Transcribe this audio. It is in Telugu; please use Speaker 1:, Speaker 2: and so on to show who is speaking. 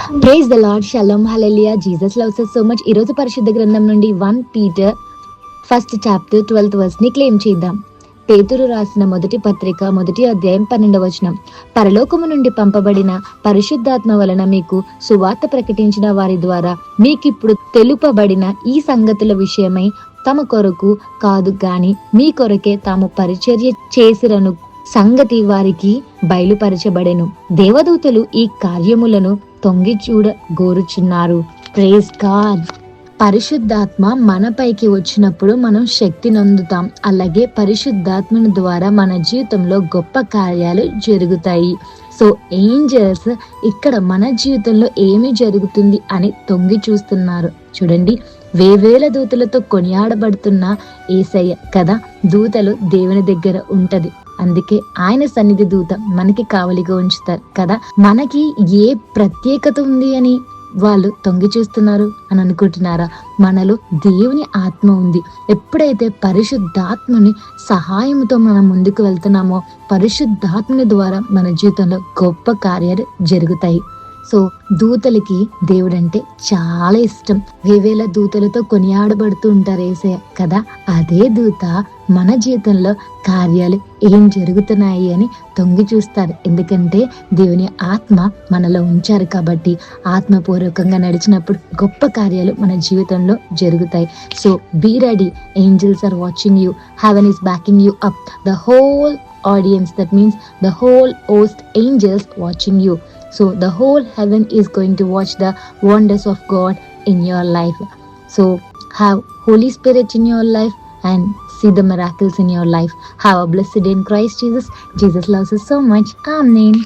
Speaker 1: Praise the lord, shalom, hallelujah. Jesus loves us so much. ఈ రోజు పరిశుద్ధ గ్రంథం నుండి 1 Peter first chapter 12th verse ని క్లెయిమ్ చేద్దాం. పేతురు రాసిన మొదటి పత్రిక 1వ అధ్యాయం 12వ వచనం. పరలోకము నుండి పంపబడిన పరిశుద్ధాత్మ వలన మీకు సువార్త ప్రకటించిన వారి ద్వారా మీకిప్పుడు తెలుపబడిన ఈ సంగతుల విషయమై తమ కొరకు కాదు గాని మీ కొరకే తాము పరిచర్య చేసిరను సంగతి వారికి బయలుపరచబడెను. దేవదూతలు ఈ కార్యములను తొంగి చూడ గోరుచున్నారు. Praise God. పరిశుద్ధాత్మ మనపైకి వచ్చినప్పుడు మనం శక్తి నొందుతాం. అలాగే పరిశుద్ధాత్మని ద్వారా మన జీవితంలో గొప్ప కార్యాలు జరుగుతాయి. సో ఏంజల్స్ ఇక్కడ మన జీవితంలో ఏమి జరుగుతుంది అని తొంగి చూస్తున్నారు. చూడండి, వేవేల దూతలతో కొనియాడబడుతున్న యేసయ్య కదా. దూతలు దేవుని దగ్గర ఉంటది, అందుకే ఆయన సన్నిధి దూత మనకి కావలిగా ఉంచుతారు కదా. మనకి ఏ ప్రత్యేకత ఉంది అని వాళ్ళు తొంగి చూస్తున్నారు అని అనుకుంటున్నారా? మనలో దేవుని ఆత్మ ఉంది. ఎప్పుడైతే పరిశుద్ధాత్మని సహాయంతో మనం ముందుకు వెళ్తున్నామో పరిశుద్ధాత్మని ద్వారా మన జీవితంలో గొప్ప కార్యాలు జరుగుతాయి. సో దూతలకి దేవుడంటే చాలా ఇష్టం. వేవేల దూతలతో కొనియాడబడుతూ ఉంటారు యేసయ్య కదా. అదే దూత మన జీవితంలో కార్యాలు ఏం జరుగుతున్నాయి అని తొంగి చూస్తారు. ఎందుకంటే దేవుని ఆత్మ మనలో ఉంచారు కాబట్టి ఆత్మపూర్వకంగా నడిచినప్పుడు గొప్ప కార్యాలు మన జీవితంలో జరుగుతాయి. So be ready, angels are watching you, heaven is backing you up. The whole audience, that means the whole host angels watching you. So the whole heaven is going to watch the wonders of God in your life. So have Holy Spirit in your life and see the miracles in your life. Have a blessed day in Christ Jesus. Jesus loves us so much. Amen.